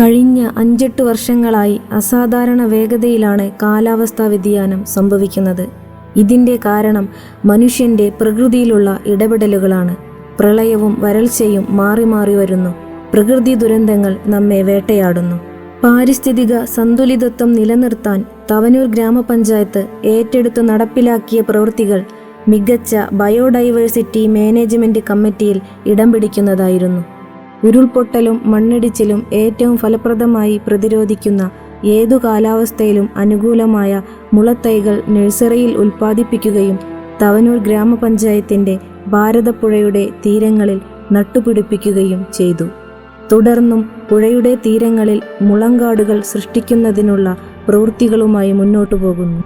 കഴിഞ്ഞ 5-8 വർഷങ്ങളായി അസാധാരണ വേഗതയിലാണ് കാലാവസ്ഥാ വ്യതിയാനം സംഭവിക്കുന്നത്. ഇതിൻ്റെ കാരണം മനുഷ്യൻ്റെ പ്രകൃതിയിലുള്ള ഇടപെടലുകളാണ്. പ്രളയവും വരൾച്ചയും മാറി മാറി വരുന്നു. പ്രകൃതി ദുരന്തങ്ങൾ നമ്മെ വേട്ടയാടുന്നു. പാരിസ്ഥിതിക സന്തുലിതത്വം നിലനിർത്താൻ തവനൂർ ഗ്രാമപഞ്ചായത്ത് ഏറ്റെടുത്ത് നടപ്പിലാക്കിയ പ്രവൃത്തികൾ മികച്ച ബയോഡൈവേഴ്സിറ്റി മാനേജ്മെൻറ്റ് കമ്മിറ്റിയിൽ ഇടം പിടിക്കുന്നതായിരുന്നു. ഉരുൾപൊട്ടലും മണ്ണിടിച്ചിലും ഏറ്റവും ഫലപ്രദമായി പ്രതിരോധിക്കുന്ന ഏതു കാലാവസ്ഥയിലും അനുകൂലമായ മുളത്തൈകൾ നഴ്സറിയിൽ ഉൽപ്പാദിപ്പിക്കുകയും തവനൂർ ഗ്രാമപഞ്ചായത്തിൻ്റെ ഭാരതപ്പുഴയുടെ തീരങ്ങളിൽ നട്ടുപിടിപ്പിക്കുകയും ചെയ്തു. തുടർന്നും പുഴയുടെ തീരങ്ങളിൽ മുളങ്കാടുകൾ സൃഷ്ടിക്കുന്നതിനുള്ള പ്രവൃത്തികളുമായി മുന്നോട്ടു പോകുന്നു.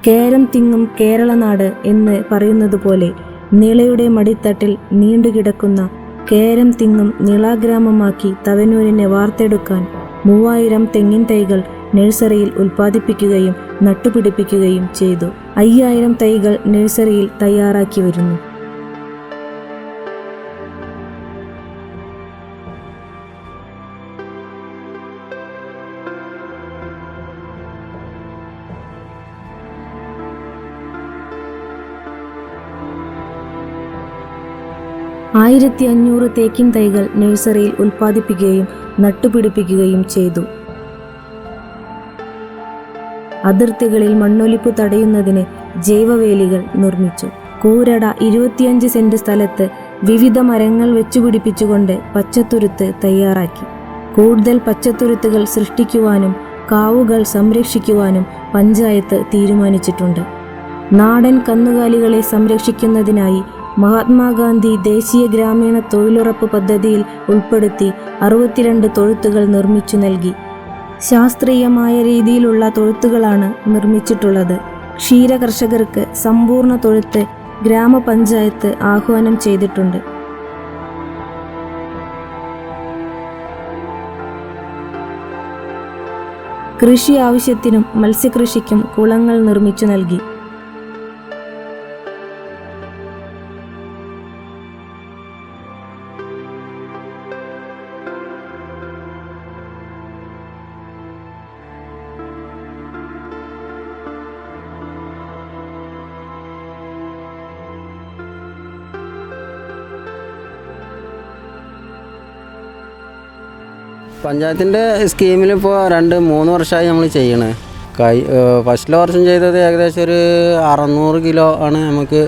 കേരം തിങ്ങും കേരളനാട് എന്ന് പറയുന്നത് പോലെ നിളയുടെ മടിത്തട്ടിൽ നീണ്ടുകിടക്കുന്ന കേരം തിങ്ങും നിളാഗ്രാമമാക്കി തവനൂരിനെ വാർത്തെടുക്കാൻ 3000 തെങ്ങിൻ തൈകൾ നഴ്സറിയിൽ ഉൽപ്പാദിപ്പിക്കുകയും നട്ടുപിടിപ്പിക്കുകയും ചെയ്തു. 5000 തൈകൾ നഴ്സറിയിൽ തയ്യാറാക്കി വരുന്നു. ആയിരത്തി 500 തേക്കിൻ തൈകൾ നഴ്സറിയിൽ ഉൽപ്പാദിപ്പിക്കുകയും നട്ടുപിടിപ്പിക്കുകയും ചെയ്തു. അതിർത്തികളിൽ മണ്ണൊലിപ്പ് തടയുന്നതിന് ജൈവവേലികൾ നിർമ്മിച്ചു. കൂരട 25 സെന്റ് സ്ഥലത്ത് വിവിധ മരങ്ങൾ വെച്ചുപിടിപ്പിച്ചുകൊണ്ട് പച്ചത്തുരുത്ത് തയ്യാറാക്കി. കൂടുതൽ പച്ചത്തുരുത്തുകൾ സൃഷ്ടിക്കുവാനും കാവുകൾ സംരക്ഷിക്കുവാനും പഞ്ചായത്ത് തീരുമാനിച്ചിട്ടുണ്ട്. നാടൻ കന്നുകാലികളെ സംരക്ഷിക്കുന്നതിനായി മഹാത്മാഗാന്ധി ദേശീയ ഗ്രാമീണ തൊഴിലുറപ്പ് പദ്ധതിയിൽ ഉൾപ്പെടുത്തി 62 തൊഴുത്തുകൾ നിർമ്മിച്ചു നൽകി. ശാസ്ത്രീയമായ രീതിയിലുള്ള തൊഴുത്തുകളാണ് നിർമ്മിച്ചിട്ടുള്ളത്. ക്ഷീര കർഷകർക്ക് സമ്പൂർണ്ണ തൊഴുത്ത് ഗ്രാമപഞ്ചായത്ത് ആഹ്വാനം ചെയ്തിട്ടുണ്ട്. കൃഷി ആവശ്യത്തിനും മത്സ്യകൃഷിക്കും കുളങ്ങൾ നിർമ്മിച്ചു നൽകി. പഞ്ചായത്തിൻ്റെ സ്കീമിൽ ഇപ്പോൾ 2-3 വർഷമായി നമ്മൾ ചെയ്യണേ. ഫസ്റ്റിലെ വർഷം ചെയ്തത് ഏകദേശം ഒരു 600 കിലോ ആണ് നമുക്ക്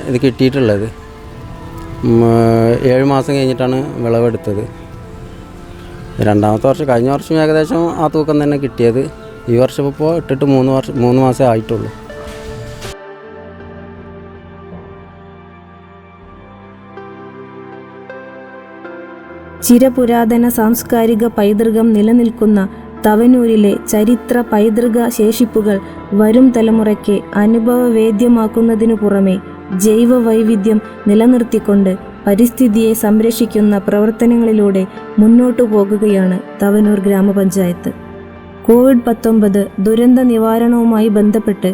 ഇത് കിട്ടിയിട്ടുള്ളത്. 7 മാസം കഴിഞ്ഞിട്ടാണ് വിളവെടുത്തത്. രണ്ടാമത്തെ വർഷം കഴിഞ്ഞ വർഷം ഏകദേശം ആ തൂക്കം തന്നെ കിട്ടിയത്. ഈ വർഷം ഇപ്പോൾ ഇട്ടിട്ട് 3 മാസമേ ആയിട്ടുള്ളൂ. ചിരപുരാതന സാംസ്കാരിക പൈതൃകം നിലനിൽക്കുന്ന തവനൂരിലെ ചരിത്ര പൈതൃക ശേഷിപ്പുകൾ വരും തലമുറയ്ക്ക് അനുഭവവേദ്യമാക്കുന്നതിനു പുറമെ ജൈവ വൈവിധ്യം നിലനിർത്തിക്കൊണ്ട് പരിസ്ഥിതിയെ സംരക്ഷിക്കുന്ന പ്രവർത്തനങ്ങളിലൂടെ മുന്നോട്ടു പോകുകയാണ് തവനൂർ ഗ്രാമപഞ്ചായത്ത്. കോവിഡ്-19 ദുരന്ത നിവാരണവുമായി ബന്ധപ്പെട്ട്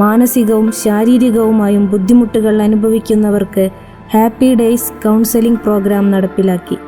മാനസികവും ശാരീരികവുമായും ബുദ്ധിമുട്ടുകൾ അനുഭവിക്കുന്നവർക്ക് ഹാപ്പി ഡേയ്സ് കൗൺസലിംഗ് പ്രോഗ്രാം നടപ്പിലാക്കി.